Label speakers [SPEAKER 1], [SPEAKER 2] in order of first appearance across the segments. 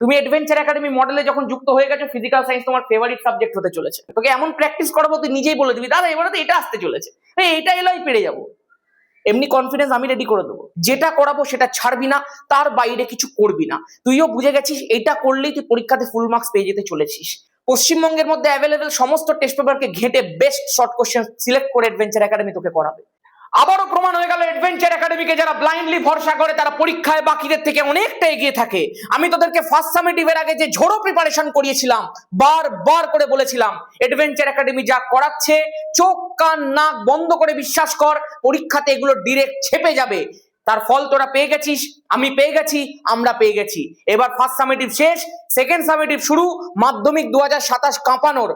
[SPEAKER 1] তুমি adventure academy মডেলে যখন যুক্ত হয়ে গেছো, ফিজিক্যাল সায়েন্স তোমার ফেভারিট সাবজেক্ট হতে চলেছে। তোকে এমন প্র্যাকটিস করাবো তুই নিজেই বলে দিবি দাদা এবারে তো এটা আসতে চলেছে, এইটা এলোই পেরে যাবো। এমনি কনফিডেন্স আমি রেডি করে দেবো। যেটা করাবো সেটা ছাড়বি না, তার বাইরে কিছু করবি না। তুইও বুঝে গেছিস এইটা করলেই তুই পরীক্ষাতে ফুল মার্কস পেয়ে যেতে চলেছিস। পশ্চিমবঙ্গের মধ্যে অ্যাভেলেবেল সমস্ত টেস্ট পেপারকে ঘেঁটে বেস্ট শর্ট কোশ্চেন সিলেক্ট করে অ্যাডভেঞ্চার একাডেমি তোকে করাবে। আবারও প্রমাণ হয়ে গেল অ্যাডভেঞ্চার একাডেমিকে যারা ব্লাইন্ডলি ভরসা করে তারা পরীক্ষায় বাকিদের থেকে অনেকটা এগিয়ে থাকে। আমি তোদেরকে ফার্স্ট সামেটিভের আগে যে ঝোড়ো প্রিপারেশন করিয়েছিলাম, বারবার করে বলেছিলাম অ্যাডভেঞ্চার একাডেমি যা করাচ্ছে চোখ কান নাক বন্ধ করে বিশ্বাস কর, পরীক্ষাতে এগুলো ডিরেক্ট ছেপে যাবে। তার ফল তোরা পেয়ে গেছিস, আমি পেয়ে গেছি, আমরা পেয়ে গেছি। এবার ফার্স্ট সামেটিভ শেষ, সেকেন্ড সামেটিভ শুরু। মাধ্যমিক 2027 কাঁপানোর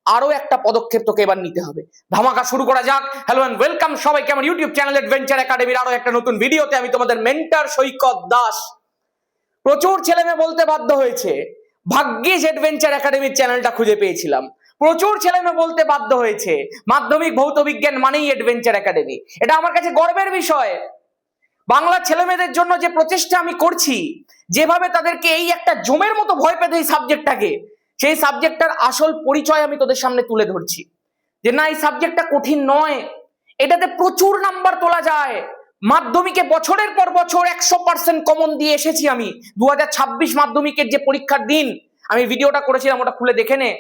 [SPEAKER 1] আরো একটা পদক্ষেপ তোকে এবার নিতে হবে। ধামাকা শুরু করা যাক। হ্যালো এন্ড ওয়েলকাম সবাইকে আমার ইউটিউব চ্যানেল অ্যাডভেঞ্চার একাডেমির আরো একটা নতুন ভিডিওতে। আমি তোমাদের মেন্টর সৈকত দাস। প্রচুর ছেলে মেয়ে বলতে বাধ্য হয়েছে ভাগ্যিস অ্যাডভেঞ্চার একাডেমির চ্যানেলটা খুঁজে পেয়েছিলাম। প্রচুর ছেলে মেয়ে বলতে বাধ্য হয়েছে মাধ্যমিক ভৌত বিজ্ঞান মানেই অ্যাডভেঞ্চার একাডেমি। এটা আমার কাছে গর্বের বিষয়। বাংলার ছেলে মেয়েদের জন্য যে প্রচেষ্টা আমি করছি, যেভাবে তাদেরকে এই একটা জমের মতো ভয় পেতে এই সাবজেক্টটাকে, সেই সাবজেক্টটার আসল পরিচয় আমি তোদের সামনে তুলে ধরছি। যে না, এই সাবজেক্টটা কঠিন নয়, এটাতে প্রচুর নাম্বার তোলা যায়। মাধ্যমিকে বছরের পর বছর 100% কমন দিয়ে এসেছি আমি। 2026 মাধ্যমিকের যে পরীক্ষার দিন আমি ভিডিওটা করেছিলাম, ওটা খুলে দেখে নে।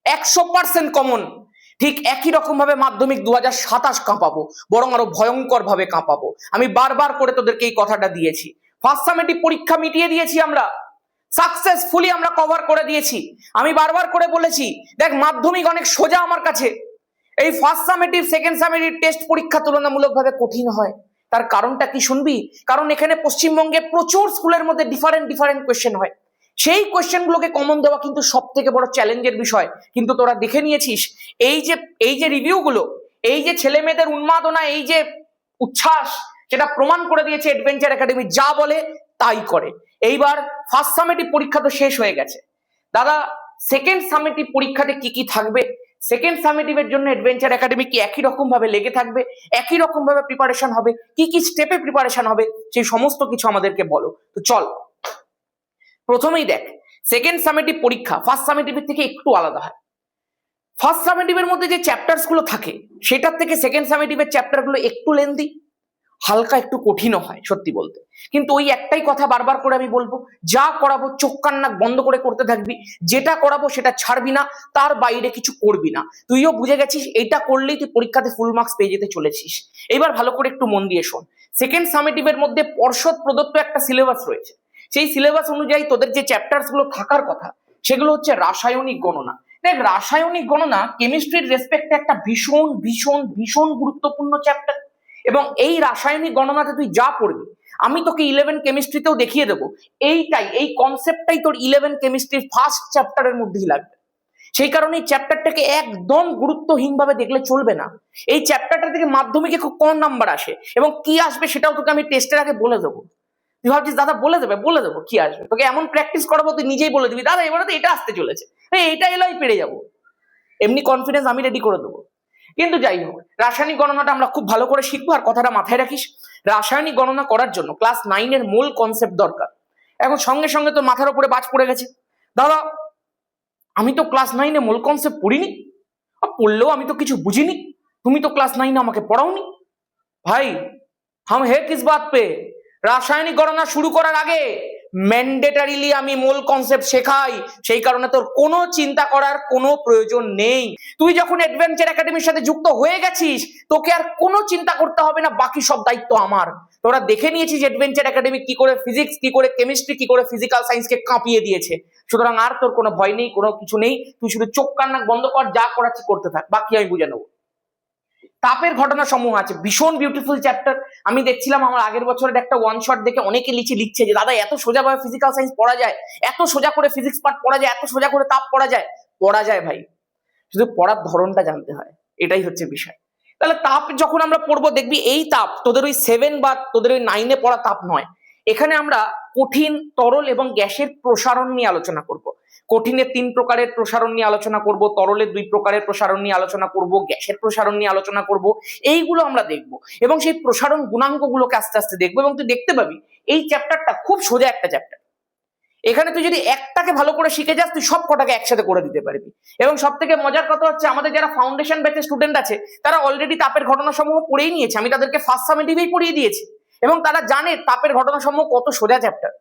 [SPEAKER 1] 100% কমন। ঠিক একই রকম ভাবে মাধ্যমিক 2027 কাঁপাবো, বরং আরো ভয়ঙ্কর ভাবে কাঁপাবো। আমি বারবার করে তোদেরকে এই কথাটা দিয়েছি। ফার্স্ট সামেটিভ পরীক্ষা মিটিয়ে দিয়েছি আমরা, সাকসেসফুলি আমরা কভার করে দিয়েছি। আমি বারবার করে বলেছি দেখ মাধ্যমিক অনেক সোজা আমার কাছে, এই first summative second summative test পরীক্ষা তুলনামূলকভাবে কঠিন হয়। তার কারণটা কি শুনবি? কারণ এখানে পশ্চিমবঙ্গে প্রচুর স্কুলের মধ্যে ডিফারেন্ট কোয়েশ্চেন হয়। সেই কোয়েশ্চেনগুলোকে কমন দেওয়া কিন্তু সব থেকে বড় চ্যালেঞ্জের বিষয়। কিন্তু তোরা দেখে নিয়েছিস এই যে রিভিউগুলো, এই যে ছেলে মেয়েদের উন্মাদনা, এই যে উচ্ছ্বাস, সেটা প্রমাণ করে দিয়েছে অ্যাডভেঞ্চার একাডেমি যা বলে তাই করে। এইবার ফার্স্ট সামেটিভ পরীক্ষা তো শেষ হয়ে গেছে দাদা, সেকেন্ড সামেটিভ পরীক্ষাতে কি কি থাকবে? সেকেন্ড সামেটিভের জন্য অ্যাডভেঞ্চার একাডেমি কি একই রকম ভাবে লেগে থাকবে? একই রকম ভাবে প্রিপারেশন হবে? কি কি স্টেপে প্রিপারেশন হবে? সেই সমস্ত কিছু আমাদেরকে বলো। তো চল প্রথমেই দেখ, সেকেন্ড সামেটিভ পরীক্ষা ফার্স্ট সামেটিভের থেকে একটু আলাদা হয়। ফার্স্ট সামেটিভের মধ্যে যে চ্যাপ্টারস গুলো থাকে সেটার থেকে সেকেন্ড সামেটিভের চ্যাপ্টার গুলো একটু লেন্দি, হালকা একটু কঠিনও হয় সত্যি বলতে। কিন্তু ওই একটাই কথা বারবার করে আমি বলবো, যা করাবো চোখ কান নাক বন্ধ করে করতে থাকবি। যেটা করাবো সেটা ছাড়বি না, তার বাইরে কিছু করবি না। তুইও বুঝে গেছিস এইটা করলেই তুই পরীক্ষাতে ফুল মার্কস পেয়ে যেতে চলেছিস। এবার ভালো করে একটু মন দিয়ে শোন। সেকেন্ড সামেটিভের মধ্যে পর্ষদ প্রদত্ত একটা সিলেবাস রয়েছে। সেই সিলেবাস অনুযায়ী তোদের যে চ্যাপ্টার্স গুলো থাকার কথা সেগুলো হচ্ছে রাসায়নিক গণনা। দেখ, রাসায়নিক গণনা কেমিস্ট্রির রেসপেক্টে একটা ভীষণ ভীষণ ভীষণ গুরুত্বপূর্ণ চ্যাপ্টার। এবং এই রাসায়নিক গণনাতে তুই যা পড়বি, আমি তোকে 11 কেমিস্ট্রিতেও দেখিয়ে দেবো, এই কনসেপ্টটাই তোর 11 কেমিস্ট্রির ফার্স্ট চ্যাপ্টারের মধ্যেই লাগবে। সেই কারণে এই চ্যাপ্টারটাকে একদম গুরুত্বহীন ভাবে দেখলে চলবে না। এই চ্যাপ্টারটা থেকে মাধ্যমিকে খুব কম নাম্বার আসে, এবং কি আসবে সেটাও তোকে আমি টেস্টের আগে বলে দেবো। তুই ভাবছিস দাদা বলে দেবো কি আসবে, তোকে এমন প্র্যাকটিস করাবো তুই নিজেই বলে দিবি দাদা এবারে তো এটা আসতে চলেছে, এটা এলোই পেরে যাবো। এমনি কনফিডেন্স আমি রেডি করে দেবো। কিন্তু যাই হোক, রাসায়নিক গণনাটা আমরা খুব ভালো করে শিখবো। আর কথাটা মাথায় রাখিস, রাসায়নিক গণনা করার জন্য ক্লাস 9 মূল কনসেপ্ট দরকার। এখন সঙ্গে সঙ্গে তো মাথার উপরে বাজ পড়ে গেছে, দাদা আমি তো ক্লাস 9 মূল কনসেপ্ট পড়িনি, পড়লেও আমি তো কিছু বুঝিনি, তুমি তো ক্লাস 9 আমাকে পড়াওনি। ভাই হাম হে কিস বাত পে? রাসায়নিক গণনা শুরু করার আগে ম্যান্ডেটারিলি আমি মূল কনসেপ্ট শেখাই। সেই কারণে তোর কোনো চিন্তা করার কোনো প্রয়োজন নেই। তুই যখন অ্যাডভেঞ্চার একাডেমির সাথে যুক্ত হয়ে গেছিস, তোকে আর কোনো চিন্তা করতে হবে না, বাকি সব দায়িত্ব আমার। তোরা দেখে নিয়েছিস অ্যাডভেঞ্চার একাডেমি কি করে ফিজিক্স, কি করে কেমিস্ট্রি, কি করে ফিজিক্যাল সায়েন্সকে কাঁপিয়ে দিয়েছে। সুতরাং আর তোর কোনো ভয় নেই, কোনো কিছু নেই। তুই শুধু চোখ কান নাক বন্ধ কর, যা করাচ্ছি করতে থাক, বাকি আমি বুঝে নেবো। তাপের ঘটনা সমূহ আছে, ভীষণ বিউটিফুল চ্যাপ্টার। আমি দেখছিলাম আমার আগের বছরের একটা ওয়ান শট দেখে অনেকে লিখছে যে দাদা এত সোজা ভাবে ফিজিক্যাল সায়েন্স পড়া যায়, এত সোজা করে ফিজিক্স পার্ট পড়া যায়, এত সোজা করে তাপ পড়া যায় ভাই, শুধু পড়ার ধরনটা জানতে হয়, এটাই হচ্ছে বিষয়। তাহলে তাপ যখন আমরা পড়বো দেখবি এই তাপ তোদের ওই 7 বা তোদের ওই 9 পড়া তাপ নয়। এখানে আমরা কঠিন, তরল এবং গ্যাসের প্রসারণ নিয়ে আলোচনা করব। কঠিনের 3 প্রকারের প্রসারণ নিয়ে আলোচনা করব, তরলের 2 প্রকারের প্রসারণ নিয়ে আলোচনা করব, গ্যাসের প্রসারণ নিয়ে আলোচনা করব। এইগুলো আমরা দেখব এবং সেই প্রসারণ গুণাঙ্কগুলোকে আস্তে আস্তে দেখবো। এবং তুই দেখতে পাবি এই চ্যাপ্টারটা খুব সোজা একটা চ্যাপ্টার। এখানে তুই যদি একটাকে ভালো করে শিখে যাস তুই সব কটাকে একসাথে করে দিতে পারবি। এবং সব থেকে মজার কথা হচ্ছে আমাদের যারা ফাউন্ডেশন ব্যাচের স্টুডেন্ট আছে তারা অলরেডি তাপের ঘটনাসমূহ পড়েই নিয়েছে, আমি তাদেরকে ফার্স্ট সামেটিভেই পড়িয়ে দিয়েছি এবং তারা জানে তাপের ঘটনাসমূহ কত সোজা চ্যাপ্টার।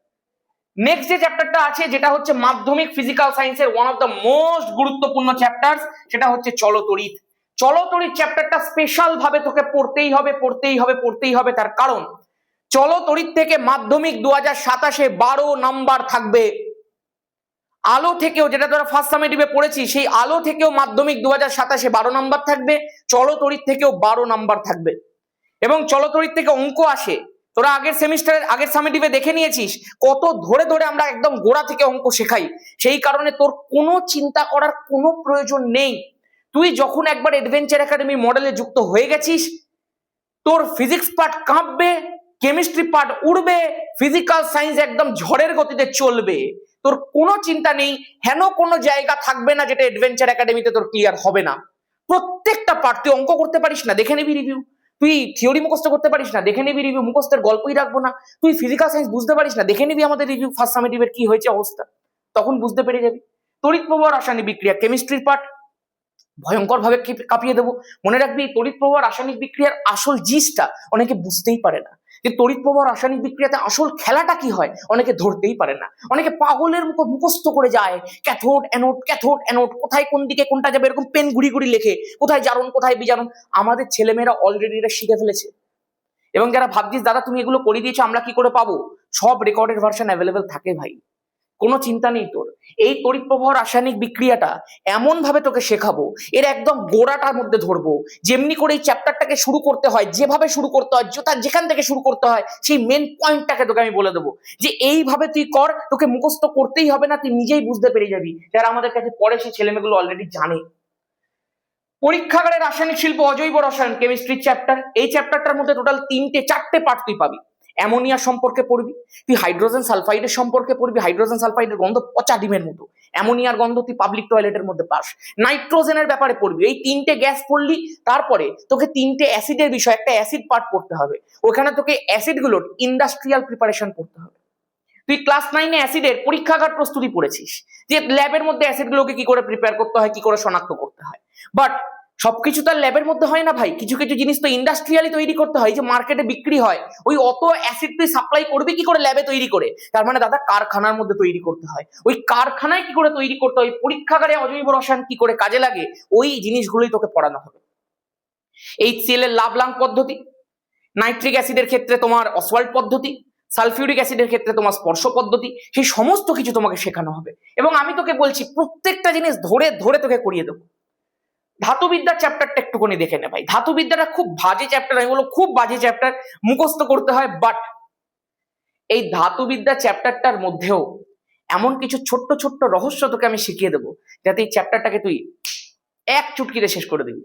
[SPEAKER 1] নেক্সট যে চ্যাপ্টারটা আছে যেটা হচ্ছে মাধ্যমিক ফিজিক্যাল সায়েন্সের ওয়ান অফ দ্য মোস্ট গুরুত্বপূর্ণ চ্যাপ্টার, সেটা হচ্ছে চলতড়িৎ। চলতড়িৎ চ্যাপ্টারটা স্পেশাল ভাবে তোকে পড়তেই হবে। তার কারণ চলতড়িৎ থেকে মাধ্যমিক 2027-এ 12 নাম্বার থাকবে। আলো থেকেও, যেটা তোরা ফার্স্ট সামেটিভে পড়েছি, সেই আলো থেকেও মাধ্যমিক 2027-এ 12 নাম্বার থাকবে, চলতড়িৎ থেকেও 12 নাম্বার থাকবে। এবং চলতড়িৎ থেকে অঙ্ক আসে, তোরা আগের সেমিস্টারের আগের সামেটিভে দেখে নিয়েছিস কত ধরে ধরে আমরা একদম গোড়া থেকে অঙ্ক শেখাই। সেই কারণে তোর কোনো চিন্তা করার কোনো প্রয়োজন নেই। তুই যখন একবার অ্যাডভেঞ্চার একাডেমি মডেলে যুক্ত হয়ে গেছিস, তোর ফিজিক্স পার্ট কাঁপবে, কেমিস্ট্রি পার্ট উড়বে, ফিজিক্যাল সায়েন্স একদম ঝড়ের গতিতে চলবে। তোর কোনো চিন্তা নেই, হেন কোনো জায়গা থাকবে না যেটা অ্যাডভেঞ্চার একাডেমিতে তোর ক্লিয়ার হবে না। প্রত্যেকটা পার্ট, তুই অঙ্ক করতে পারিস না, দেখে নিবি রিভিউ। তুই থিওরি মুখস্থ করতে পারিস না, দেখে নিবি রিভিউ, মুখস্থের গল্পই রাখবো না। তুই ফিজিক্যাল সায়েন্স বুঝতে পারিস না, দেখে নিবি আমাদের রিভিউ ফার্স্ট সামেটিভের কি হয়েছে অবস্থা, তখন বুঝতে পেরে যাবি। তড়িৎ প্রবাহ রাসায়নিক বিক্রিয়া কেমিস্ট্রির পার্ট ভয়ঙ্কর ভাবে কাঁপিয়ে দেবো। মনে রাখবি তড়িৎ প্রবাহ রাসায়নিক বিক্রিয়ার আসল জিসটা অনেকে বুঝতেই পারে না, যে তড়িৎ প্রবাহ রাসায়নিক বিক্রিয়াতে আসল খেলাটা কি হয় অনেকে ধরতেই পারে না। অনেকে পাগলের মতো মুখস্থ করে যায়, ক্যাথোড অ্যানোড, কোথায় কোন দিকে কোনটা যাবে এরকম পেন ঘুরি ঘুরি লেখে, কোথায় জারণ কোথায় বিজারণ। আমাদের ছেলেমেয়েরা অলরেডি এটা শিখে ফেলেছে। এবং যারা ভাবছিস দাদা তুমি এগুলো করে দিয়েছো আমরা কি করে পাবো, সব রেকর্ডেড ভার্সন অ্যাভেলেবেল থাকে ভাই, কোনো চিন্তা নেই তোর। এই তড়িৎ প্রবাহ রাসায়নিক বিক্রিয়াটা এমন ভাবে তোকে শেখাবো, এর একদম গোড়াটার মধ্যে ধরবো, যেমনি করে এই চ্যাপ্টারটাকে শুরু করতে হয়, যেভাবে শুরু করতে হয়, যেখান থেকে শুরু করতে হয়, সেই মেন পয়েন্টটাকে তোকে আমি বলে দেবো যে এইভাবে তুই কর, তোকে মুখস্থ করতেই হবে না, তুই নিজেই বুঝতে পেরে যাবি। যারা আমাদের কাছে পড়ে সেই ছেলেমেয়েগুলো অলরেডি জানে। পরীক্ষাগারে রাসায়নিক শিল্প অজৈব রসায়ন কেমিস্ট্রির চ্যাপ্টার, এই চ্যাপ্টারটার মধ্যে টোটাল 3-4টে পার্ট তুই পাবি। অ্যামোনিয়া সম্পর্কে পড়বি, তুই হাইড্রোজেন সালফাইডের সম্পর্কে পড়বি, হাইড্রোজেন সালফাইডের গন্ধ পচা ডিমের মতো, অ্যামোনিয়ার গন্ধ তুই পাবলিক টয়লেটের মধ্যে পাস। নাইট্রোজেনের ব্যাপারে পড়বি, এই 3টে গ্যাস পড়লি, তারপরে তোকে 3টে অ্যাসিডের বিষয়, একটা অ্যাসিড পার্ট পড়তে হবে, ওখানে তোকে অ্যাসিডগুলোর ইন্ডাস্ট্রিয়াল প্রিপারেশন পড়তে হবে। তুই ক্লাস 9-এ অ্যাসিডের পরীক্ষাগার প্রস্তুতি পড়েছিস, যে ল্যাবের মধ্যে অ্যাসিডগুলোকে কি করে প্রিপেয়ার করতে হয়, কি করে শনাক্ত করতে হয়। বাট সবকিছু তার ল্যাবের মধ্যে হয় না ভাই, কিছু কিছু জিনিস তো ইন্ডাস্ট্রিয়ালি তৈরি করতে হয়, যে মার্কেটে বিক্রি হয়, ওই অত অ্যাসিড তুই সাপ্লাই করবি কি করে ল্যাবে তৈরি করে, তার মানে দাদা কারখানার মধ্যে তৈরি করতে হয়। ওই কারখানায় কি করে তৈরি করতে হয়, পরীক্ষাগারে অজৈব রসায়ন কি করে কাজে লাগে, ওই জিনিসগুলোই তোকে পড়ানো হবে। HCl এর লাভ-লাং পদ্ধতি, নাইট্রিক অ্যাসিডের ক্ষেত্রে তোমার অসওয়াল্ড পদ্ধতি, সালফিউরিক অ্যাসিডের ক্ষেত্রে তোমার স্পর্শ পদ্ধতি, সেই সমস্ত কিছু তোমাকে শেখানো হবে। এবং আমি তোকে বলছি প্রত্যেকটা জিনিস ধরে ধরে তোকে করিয়ে দেবো। ধাতুবিদ্যার চ্যাপ্টারটা একটুখানি দেখে নে ভাই, ধাতুবিদ্যাটা খুব বাজে চ্যাপ্টার, আমি বলবো খুব বাজে চ্যাপ্টার, মুখস্থ করতে হয়। বাট এই ধাতুবিদ্যা চ্যাপ্টারটার মধ্যেও এমন কিছু ছোট্ট ছোট্ট রহস্য তোকে আমি শিখিয়ে দেবো, যাতে এই চ্যাপ্টারটাকে তুই এক চুটকিতে শেষ করে দিবি।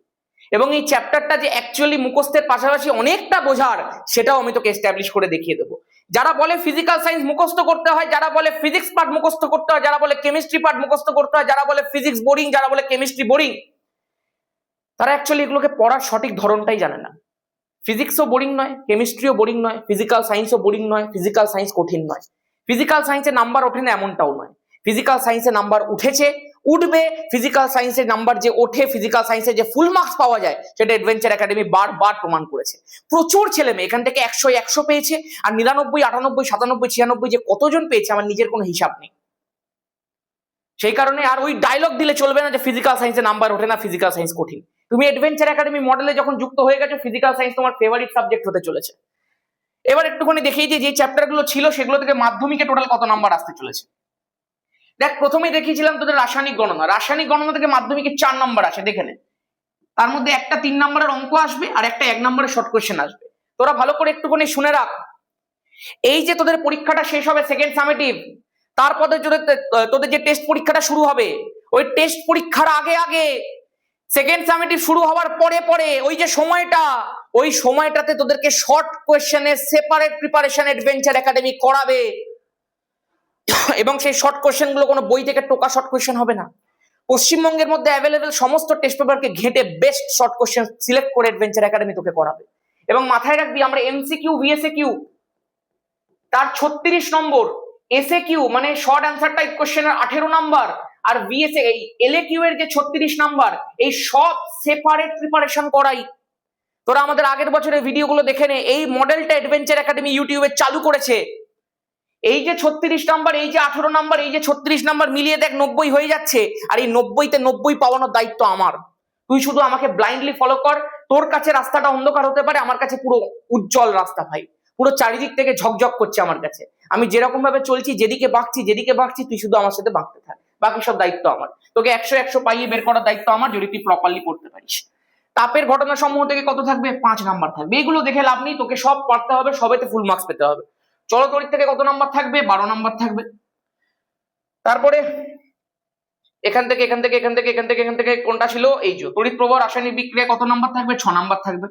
[SPEAKER 1] এবং এই চ্যাপ্টারটা যে অ্যাকচুয়ালি মুখস্থের পাশাপাশি অনেকটা বোঝার, সেটাও আমি তোকে এস্টাবলিশ করে দেখিয়ে দেবো। যারা বলে ফিজিক্যাল সায়েন্স মুখস্থ করতে হয়, যারা বলে ফিজিক্স পার্ট মুখস্থ করতে হয়, যারা বলে কেমিস্ট্রি পার্ট মুখস্থ করতে হয়, যারা বলে ফিজিক্স বোরিং, যারা বলে কেমিস্ট্রি বোরিং, তারা অ্যাকচুয়ালি এগুলোকে পড়ার সঠিক ধরনটাই জানে না। ফিজিক্সও বোরিং নয়, কেমিস্ট্রিও বোরিং নয়, ফিজিক্যাল সায়েন্সও বোরিং নয়, ফিজিক্যাল সায়েন্স কঠিন নয়। ফিজিক্যাল সায়েন্সে নাম্বার ওঠে না এমনটাও নয়, ফিজিক্যাল সায়েন্সে নাম্বার উঠেছে, উঠবে। ফিজিক্যাল সায়েন্সের নাম্বার যে ওঠে, ফিজিক্যাল সায়েন্সে যে ফুল মার্কস পাওয়া যায়, সেটা অ্যাডভেঞ্চার একাডেমি বারবার প্রমাণ করেছে। প্রচুর ছেলে মেয়ে এখান থেকে 100 পেয়েছে, আর 99, 98, 97, 96 যে কতজন পেয়েছে আমার নিজের কোনো হিসাব নেই। সেই কারণে আর ওই ডায়লগ দিলে চলবে না যে ফিজিক্যাল সায়েন্সে নাম্বার ওঠে না, ফিজিক্যাল সায়েন্স কঠিন। তুমি অ্যাডভেঞ্চার একাডেমি মডেলে যখন যুক্ত হয়ে গেছো, ফিজিক্যাল সায়েন্স তোমার ফেভারিট সাবজেক্ট হতে চলেছে। এবার একটুখানি দেখিয়ে যে চ্যাপ্টার গুলো ছিল সেগুলো থেকে মাধ্যমিকে টোটাল কত নাম্বার আসতে চলেছে। দেখ, প্রথমেই দেখিয়েছিলাম তোদের রাসায়নিক গণনা, রাসায়নিক গণনা থেকে মাধ্যমিকে 4 নাম্বার আসে, দেখে নে। তার মধ্যে একটা 3 নাম্বারের অঙ্ক আসবে আর একটা 1 নাম্বারের শর্ট কোয়েশ্চেন আসবে। তোরা ভালো করে একটুখানি শুনে রাখ। এই যে তোদের পরীক্ষাটা শেষ হবে সেকেন্ড সামেটিভ, তারপরে তোদের যে টেস্ট পরীক্ষাটা শুরু হবে, ওই টেস্ট পরীক্ষার আগে আগে সেকেন্ড সামেটিভ শুরু হওয়ার পরে পরে ওই যে সময়টা, ওই সময়টাতে তোদেরকে শর্ট কোয়েশ্চেনের সেপারেট প্রিপারেশন অ্যাডভেঞ্চার একাডেমি করাবে। এবং সেই শর্ট কোয়েশ্চেন গুলো কোনো বই থেকে টোকা শর্ট কোয়েশ্চেন হবে না, পশ্চিমবঙ্গের মধ্যে অ্যাভেলেবেল সমস্ত টেস্ট পেপারকে ঘেটে বেস্ট শর্ট কোয়েশ্চেন সিলেক্ট করে অ্যাডভেঞ্চার একাডেমি তোকে করাবে। এবং মাথায় রাখবি, আমরা MCQ VSQ তার 36 নম্বর এসএ কিউ মানে শর্ট অ্যান্সার টাইপ কোশ্চেনের 18 নাম্বার, আর ভিএসএ এই এলএ কিউ এর যে 36 নাম্বার, এই সব সেপারেট প্রিপারেশন করাই। তোরা আমাদের আগের বছরের ভিডিওগুলো দেখে নে, এই মডেলটা অ্যাডভেঞ্চার একাডেমি ইউটিউবে চালু করেছে। এই যে 36 নাম্বার, এই যে 18 নাম্বার, এই যে 36 নাম্বার মিলিয়ে দেখ 90 হয়ে যাচ্ছে, আর এই 90তে 90 পাওয়ানোর দায়িত্ব আমার। তুই শুধু আমাকে ব্লাইন্ডলি ফলো কর। তোর কাছে রাস্তাটা অন্ধকার হতে পারে, আমার কাছে পুরো উজ্জ্বল রাস্তা ভাই, পুরো চারিদিক থেকে ঝকঝক করছে আমার কাছে। আমি যেরকম ভাবে চলছি, যেদিকে বাঁকছি তুই শুধু আমার সাথে বাঁকতে থাক, বাকি সব দায়িত্ব আমার। তোকে 100 পাইয়ে বের করার দায়িত্ব আমার, যদি তুই প্রপারলি পড়তে পারিস। তাপের ঘটনা সমূহ থেকে কত থাকবে? 5 নাম্বার থাকবে। এগুলো দেখে লাভ নেই, তোকে সব পড়তে হবে, সবেতে ফুল মার্কস পেতে হবে। চলতরিৎ থেকে কত নাম্বার থাকবে? 12 নাম্বার থাকবে। তারপরে এখান থেকে কোনটা ছিল? এই যে তড়িৎ প্রবাহ রাসায়নিক বিক্রিয়া কত নাম্বার থাকবে? 6 নাম্বার থাকবে।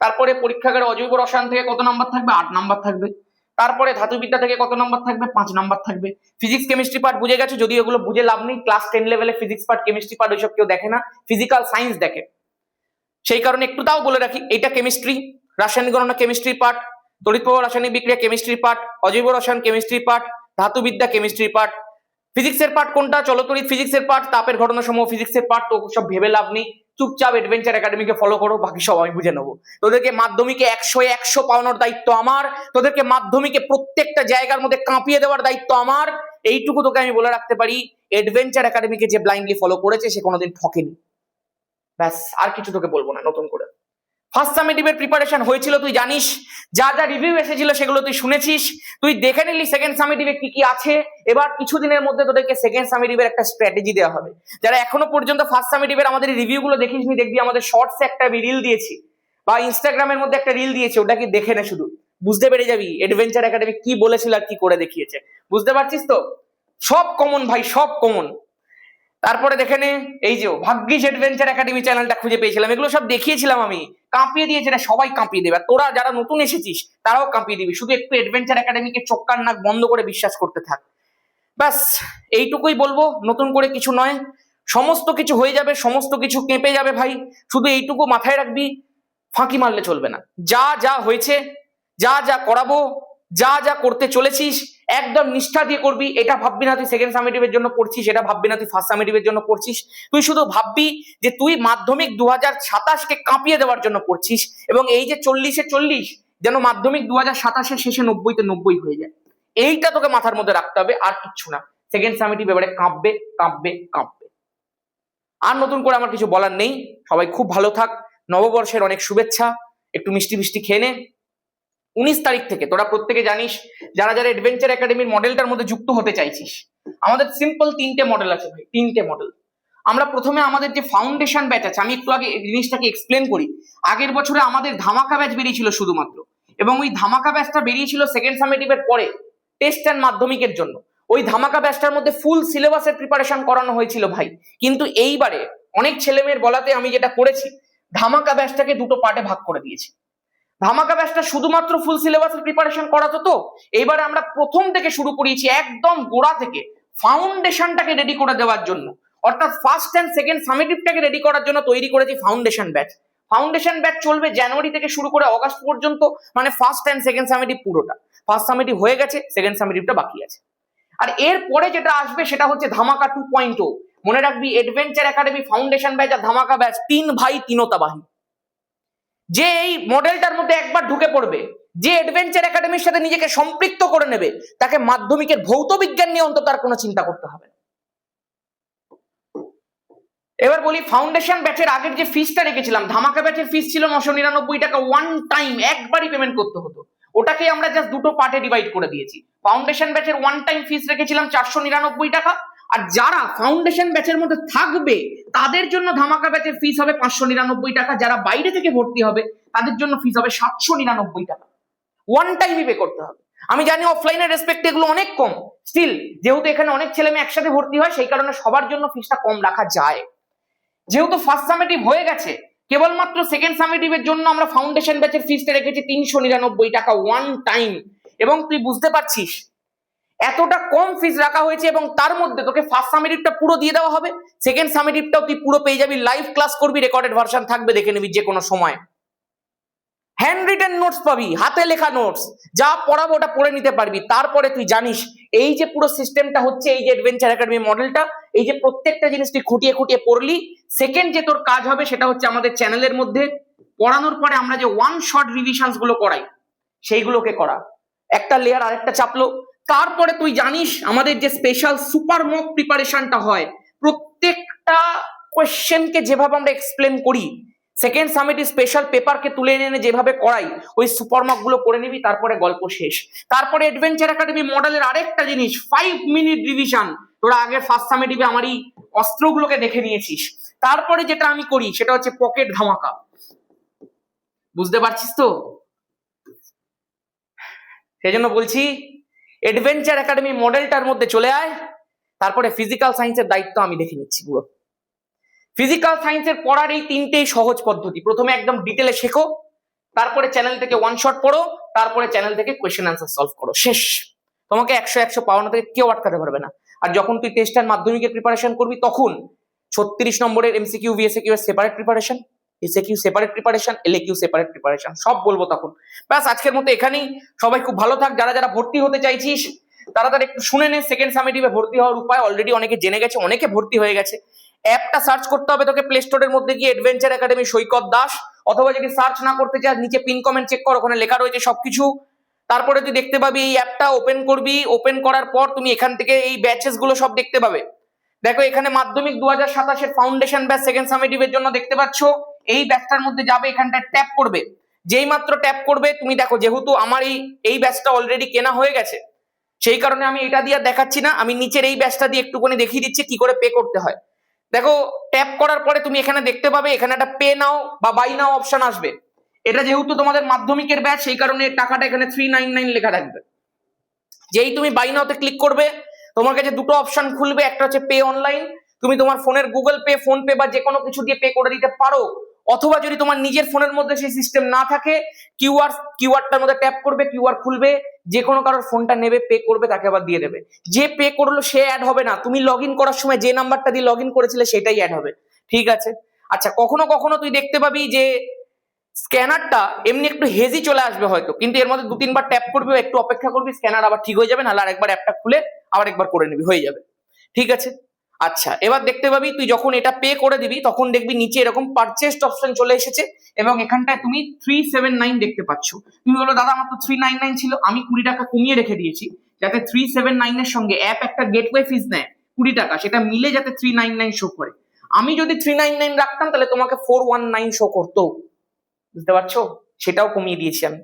[SPEAKER 1] তারপরে পরীক্ষাগারে অজৈব রসায়ন থেকে কত নাম্বার থাকবে? 8 নাম্বার থাকবে। তারপরে ধাতুবিদ্যা থেকে কত নাম্বার থাকবে? 5 নাম্বার থাকবে। ফিজিক্স কেমিস্ট্রি পার্ট বুঝে গেছো, যদি এগুলো বুঝে লাভ নেই। ক্লাস 10 লেভেলে ফিজিক্স পার্ট, কেমিস্ট্রি পার্ট ওইসব কেউ দেখে না, ফিজিক্যাল সায়েন্স দেখে। সেই কারণে একটু তাও বলে রাখি, এটা কেমিস্ট্রি, রাসায়নিক গণনা কেমিস্ট্রি পার্ট, তড়িৎ প্রবাহ রাসায়নিক বিক্রিয়া কেমিস্ট্রি পার্ট, অজৈব রসায়ন কেমিস্ট্রি পার্ট, ধাতুবিদ্যা কেমিস্ট্রি পার্ট। ফিজিক্সের পার্ট কোনটা? চলতরিৎ ফিজিক্সের পার্ট, তাপের ঘটনা সমূহ ফিজিক্সের পার্ট। তো সব ভেবে লাভ নেই, চুপচাপ অ্যাডভেঞ্চার একাডেমিকে ফলো করো, বাকি সব আমি বুঝে নেবো। তোদেরকে মাধ্যমিকে 100 পাওয়ানোর দায়িত্ব আমার, তোদেরকে মাধ্যমিকে প্রত্যেকটা জায়গার মধ্যে কাঁপিয়ে দেওয়ার দায়িত্ব আমার। এইটুকু তোকে আমি বলে রাখতে পারি, অ্যাডভেঞ্চার একাডেমিকে যে ব্লাইন্ডলি ফলো করেছে সে কোনোদিন ঠকেনি। ব্যাস, আর কিছু তোকে বলবো না নতুন করে। ফার্স্ট সামেটিভের প্রিপারেশন হয়েছিল, তুই জানিস, যা যা রিভিউ এসেছিল সেগুলো তুই শুনেছিস, তুই দেখে নিলি সেকেন্ড সামেটিভে কি কি আছে। এবার কিছুদিনের মধ্যে তোদেরকে সেকেন্ড সামেটিভের একটা স্ট্র্যাটেজি দেওয়া হবে। যারা এখনো পর্যন্ত ফার্স্ট সামেটিভের আমাদের রিভিউ গুলো দেখিসনি, দেখবি আমাদের শর্টসে একটা রিল দিয়েছি, বা ইনস্টাগ্রামের মধ্যে একটা রিল দিয়েছে, ওটা কি দেখে নে, শুধু বুঝতে পেরে যাবি অ্যাডভেঞ্চার একাডেমি কি বলেছিল আর কি করে দেখিয়েছে। বুঝতে পারছিস তো? সব কমন ভাই, সব কমন। তারপরে দেখে নে, এই যে ভাগ্যিস অ্যাডভেঞ্চার একাডেমি চ্যানেলটা খুঁজে পেয়েছিলাম, এগুলো সব দেখিয়েছিলাম আমি, কাঁপিয়ে দিয়েছে, এটা সবাই কাঁপিয়ে দেবে। আর তোরা যারা নতুন এসেছিস তারাও কাঁপিয়ে দিবি, শুধু একটু অ্যাডভেঞ্চার একাডেমিকে চোখ কান নাক বন্ধ করে বিশ্বাস করতে থাক। ব্যাস এইটুকুই বলবো, নতুন করে কিছু নয়। সমস্ত কিছু হয়ে যাবে, সমস্ত কিছু কেঁপে যাবে ভাই, শুধু এইটুকু মাথায় রাখবি, ফাঁকি মারলে চলবে না। যা যা হয়েছে, যা যা করাবো, যা যা করতে চলেছিস, একদম নিষ্ঠা দিয়ে করবি। এটা ভাববি না তুই সেকেন্ড সামেটিভের জন্য পড়ছিস, এটা ভাববি না তুই ফার্স্ট সামেটিভের জন্য পড়ছিস। তুই শুধু ভাববি যে তুই মাধ্যমিক 2027কে কাঁপিয়ে দেওয়ার জন্য পড়ছিস, এবং এই যে 40-এ 40 যেন মাধ্যমিক 2027-এর শেষে 90-তে 90 হয়ে যায়। এইটা তোকে মাথার মধ্যে রাখতে হবে, আর কিচ্ছু না। সেকেন্ড সামেটিভ এবারে কাঁপবে কাঁপবে কাঁপবে। আর নতুন করে আমার কিছু বলার নেই। সবাই খুব ভালো থাক, নববর্ষের অনেক শুভেচ্ছা, একটু মিষ্টি মিষ্টি খেয়ে নে। 19 তারিখ থেকে তোরা প্রত্যেকে জানিস, যারা যারা অ্যাডভেঞ্চার একাডেমির মডেলটার মধ্যে যুক্ত হতে চাইছিস, আমাদের সিম্পল 3টে মডেল আছে ভাই, 3টে মডেল। আমরা প্রথমে আমাদের যে ফাউন্ডেশন ব্যাচ আছে, আমি একটু আগে জিনিসটাকে এক্সপ্লেন করি। আগের বছরে আমাদের ধামাকা ব্যাচ বেরিয়েছিল শুধুমাত্র, এবং ওই ধামাকা ব্যাচটা বেরিয়েছিল সেকেন্ড সামেটিভের পরে টেস্ট অ্যান্ড মাধ্যমিকের জন্য। ওই ধামাকা ব্যাচটার মধ্যে ফুল সিলেবাসের প্রিপারেশন করানো হয়েছিল ভাই। কিন্তু এইবারে অনেক ছেলেমেয়ের বলাতে আমি যেটা করেছি, ধামাকা ব্যাচটাকে দুটো পার্টে ভাগ করে দিয়েছি। ধামাকা ব্যাচটা শুধুমাত্র ফুল সিলেবাসের প্রিপারেশন করাতো, তো এইবারে আমরা প্রথম থেকে শুরু করিয়েছি, একদম গোড়া থেকে ফাউন্ডেশনটাকে রেডি করে দেওয়ার জন্য, অর্থাৎ ফার্স্ট এন্ড সেকেন্ড সামেটিভটাকে রেডি করার জন্য তৈরি করেছি ফাউন্ডেশন ব্যাচ। ফাউন্ডেশন ব্যাচ চলবে জানুয়ারি থেকে শুরু করে অগাস্ট পর্যন্ত, মানে ফার্স্ট এন্ড সেকেন্ড সামেটিভ পুরোটা। ফার্স্ট সামেটিভ হয়ে গেছে, সেকেন্ড সামেটিভটা বাকি আছে। আর এর পরে যেটা আসবে সেটা হচ্ছে ধামাকা 2.0। মনে রাখবি, অ্যাডভেঞ্চার একাডেমি ফাউন্ডেশন ব্যাচ আর ধামাকা ব্যাচ 3 ভাই 3টা বাহিনী। যে এই মডেলটার মধ্যে একবার ঢুকে পড়বে, যে অ্যাডভেঞ্চার একাডেমির সাথে নিজেকে সম্পৃক্ত করে নেবে, তাকে মাধ্যমিকের ভৌত বিজ্ঞান নিয়ে অন্তত আর কোনো চিন্তা করতে হবে না। এবার বলি, ফাউন্ডেশন ব্যাচের আগের যে ফিসটা রেখেছিলাম, ধামাকা ব্যাচের ফিস ছিল 999 টাকা, ওয়ান টাইম, একবারই পেমেন্ট করতে হতো। ওটাকে আমরা জাস্ট দুটো পার্টে ডিভাইড করে দিয়েছি। ফাউন্ডেশন ব্যাচের ওয়ান টাইম ফিস রেখেছিলাম 499 টাকা, আর যারা ফাউন্ডেশন ব্যাচের মধ্যে থাকবে তাদের জন্য ধামাকা ব্যাচের ফিস হবে 599 টাকা। যারা বাইরে থেকে ভর্তি হবে তাদের জন্য ফিস হবে 799 টাকা। ওয়ান টাইমই পে করতে হবে। আমি জানি অফলাইনের রেসপেক্টে এগুলো অনেক কম, স্টিল যেহেতু এখানে অনেক ছেলে মেয়ে একসাথে ভর্তি হয়, সেই কারণে সবার জন্য ফিসটা কম রাখা যায়। যেহেতু ফার্স্ট সামেটিভ হয়ে গেছে, কেবলমাত্র সেকেন্ড সামেটিভের জন্য আমরা ফাউন্ডেশন ব্যাচের ফিসটা রেখেছি 399 টাকা ওয়ান টাইম। এবং তুই বুঝতে পারছিস এতটা কম ফিস রাখা হয়েছে, এবং তার মধ্যে তোকে ফার্স্ট সামেটিভটা পুরো দিয়ে দেওয়া হবে, সেকেন্ড সামেটিভটাও তুই পুরো পেয়ে যাবি। লাইভ ক্লাস করবি, রেকর্ডেড ভার্সন থাকবে, দেখে নিবি যে কোনো সময়। হ্যান্ড রিটেন নোটস পাবি, হাতে লেখা নোটস, যা পড়াবো ওটা পড়ে নিতে পারবি। তারপরে তুই জানিস এই যে পুরো সিস্টেমটা হচ্ছে, এই যে অ্যাডভেঞ্চার একাডেমি মডেলটা, এই যে প্রত্যেকটা জিনিস তুই খুঁটিয়ে খুঁটিয়ে পড়লি, সেকেন্ড যে তোর কাজ হবে সেটা হচ্ছে আমাদের চ্যানেলের মধ্যে পড়ানোর পরে আমরা যে ওয়ান শট রিভিশনস গুলো করাই সেইগুলোকে করা। একটা লেয়ার আরেকটা চাপলো, তারপরে তুই জানিস আমাদের যে স্পেশাল সুপার মক প্রিপারেশনটা হয়, প্রত্যেকটা কোয়েশ্চেনকে যেভাবে আমরা এক্সপ্লেন করি, সেকেন্ড সামিটি স্পেশাল পেপারকে তুলে এনে যেভাবে করাই, ওই সুপার মক গুলো করে নিবি, তারপরে গল্প শেষ। তারপরে অ্যাডভেঞ্চার একাডেমি মডেলের আরেকটা জিনিস 5 মিনিট রিভিশন। তোরা আগের ফার্স্ট সামিটিভে আমার এই অস্ত্রগুলোকে দেখে নিয়েছিস। তারপরে যেটা আমি করি সেটা হচ্ছে পকেট ধামাকা। বুঝতে পারছিস তো? সেই জন্য বলছি অ্যাডভেঞ্চার একাডেমি মডেলটার মধ্যে চলে আয়, তারপরে ফিজিক্যাল সায়েন্সের দায়িত্ব আমি দেখে নিচ্ছি পুরো। ফিজিক্যাল সায়েন্সের পড়ার এই তিনটেই সহজ পদ্ধতি। প্রথমে একদম ডিটেলে শেখো, তারপরে চ্যানেল থেকে ওয়ান শট পড়ো, তারপরে চ্যানেল থেকে কোয়েশ্চেন আনসার সলভ করো, শেষ। তোমাকে 100 পাওয়ানো থেকে কেউ আটকাতে পারবে না। আর যখন তুই টেস্ট আর মাধ্যমিকের প্রিপারেশন করবি, তখন 36 নম্বরের এমসিকিউ ভিএসকিউ এর separate preparation, SAQ separate preparation, LAQ separate preparation, সব বলবো তখন। ব্যাস, আজকের মতো এখানেই। সবাই খুব ভালো থাক। যারা যারা ভর্তি হতে চাইছিস তারা একটু শুনে নে সেকেন্ড সামিটিভে ভর্তি হওয়ার উপায়। অলরেডি অনেকে জেনে গেছে, অনেকে ভর্তি হয়ে গেছে। অ্যাপটা সার্চ করতে হবে তোকে প্লে স্টোরের মধ্যে গিয়ে, অ্যাডভেঞ্চার একাডেমি সৈকত দাস। অথবা যদি সার্চ না করতে চাস, নিচে পিন কমেন্ট চেক কর, ওখানে লেখা রয়েছে সবকিছু। তারপরে তুই দেখতে পাবি এই অ্যাপটা ওপেন করবি, ওপেন করার পর তুমি এখান থেকে এই ব্যাচেস গুলো সব দেখতে পাবে। দেখো এখানে মাধ্যমিক 2027 এর ফাউন্ডেশন ব্যাচ সেকেন্ড সামিটিভের জন্য দেখতে পাচ্ছ। এই ব্যাচটার মধ্যে যাবে, এখানটা ট্যাপ করবে। যেই মাত্র ট্যাপ করবে তুমি দেখো, যেহেতু আমার এই ব্যাচটা অলরেডি কেনা হয়ে গেছে, সেই কারণে আমি এটা দিয়ে দেখাচ্ছি না, আমি নিচের এই ব্যাচটা দিয়ে একটুখানি দেখিয়ে দিচ্ছি কি করে পে করতে হয়। দেখো ট্যাপ করার পরে তুমি এখানে দেখতে পাবে, এখানে একটা পে নাও বা বাই নাও অপশন আসবে। এটা যেহেতু তোমাদের মাধ্যমিকের ব্যাচ, সেই কারণে টাকাটা এখানে 399 লেখা থাকবে। যেই তুমি বাই নাওতে ক্লিক করবে, তোমার কাছে দুটো অপশন খুলবে। একটা হচ্ছে পে অনলাইন, তুমি তোমার ফোনের গুগল পে, ফোন পে বা যে কোনো কিছু দিয়ে পে করে দিতে পারো। অথবা যদি তোমার নিজের ফোনের মধ্যে সেই সিস্টেম না থাকে, কিউআরটার মধ্যে ট্যাপ করবে, কিউআর খুলবে, যে কোনো কারোর ফোনটা নেবে, পে করবে, তাকে আবার দিয়ে দেবে। যে পে করলো সে অ্যাড হবে না, তুমি লগ ইন করার সময় যে নাম্বারটা দিয়ে লগ ইন করেছিলে সেটাই অ্যাড হবে। ঠিক আছে? আচ্ছা, কখনো কখনো তুই দেখতে পাবি যে স্ক্যানারটা এমনি একটু হেজি চলে আসবে হয়তো, কিন্তু এর মধ্যে 2-3 বার ট্যাপ করবি, একটু অপেক্ষা করবি, স্ক্যানার আবার ঠিক হয়ে যাবে, নাহলে আরেকবার অ্যাপটা খুলে আবার একবার করে নিবি, হয়ে যাবে। ঠিক আছে? আচ্ছা, এবার দেখতে পাবি তুই যখন এটা পে করে দিবি, তখন দেখবি নিচে এরকম পারচেসড অপশন চলে এসেছে, এবং এখানটায় তুমি 379 দেখতে পাচ্ছ। তুমি বলো দাদা আমার তো 399 ছিল, আমি 20 টাকা কমিয়ে রেখে দিয়েছি, যাতে 379 এর সঙ্গে অ্যাপ একটা গেটওয়ে ফিস নেয় 20 টাকা, সেটা মিলে যাতে 399 শো করে। আমি যদি 399 রাখতাম তাহলে তোমাকে 419 শো করতো। বুঝতে পারছো? সেটাও কমিয়ে দিয়েছি আমি।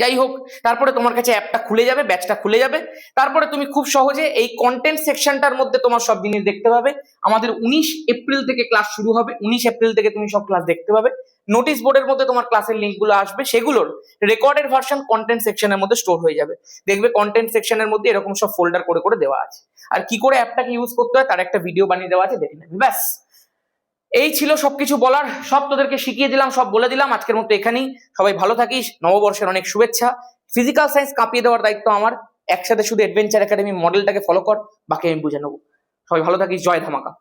[SPEAKER 1] যাই হোক, তারপরে তোমার কাছে অ্যাপটা খুলে যাবে, ব্যাচটা খুলে যাবে। তারপরে তুমি খুব সহজে এই কন্টেন্ট সেকশনটার মধ্যে তোমার সব জিনিস দেখতে পাবে। আমাদের 19 এপ্রিল থেকে ক্লাস শুরু হবে, 19 এপ্রিল থেকে তুমি সব ক্লাস দেখতে পাবে। নোটিশ বোর্ডের মধ্যে তোমার ক্লাসের লিঙ্কগুলো আসবে, সেগুলোর রেকর্ডেড ভার্সন কন্টেন্ট সেকশনের মধ্যে স্টোর হয়ে যাবে। দেখবে কন্টেন্ট সেকশনের মধ্যে এরকম সব ফোল্ডার করে করে দেওয়া আছে, আর কি করে অ্যাপটাকে ইউজ করতে হয় তার একটা ভিডিও বানিয়ে দেওয়া আছে, দেখে নেবে। ব্যাস, এই ছিল সবকিছু বলার, সব তোদেরকে শিখিয়ে দিলাম, সব বলে দিলাম। আজকের মতো এখানেই। সবাই ভালো থাকিস, নববর্ষের অনেক শুভেচ্ছা। ফিজিক্যাল সায়েন্স কাঁপিয়ে দেওয়ার দায়িত্ব আমার। একসাথে শুধু অ্যাডভেঞ্চার একাডেমি মডেলটাকে ফলো কর, বাকি আমি বুঝে নেবো। সবাই ভালো থাকিস, জয় ধামাকা।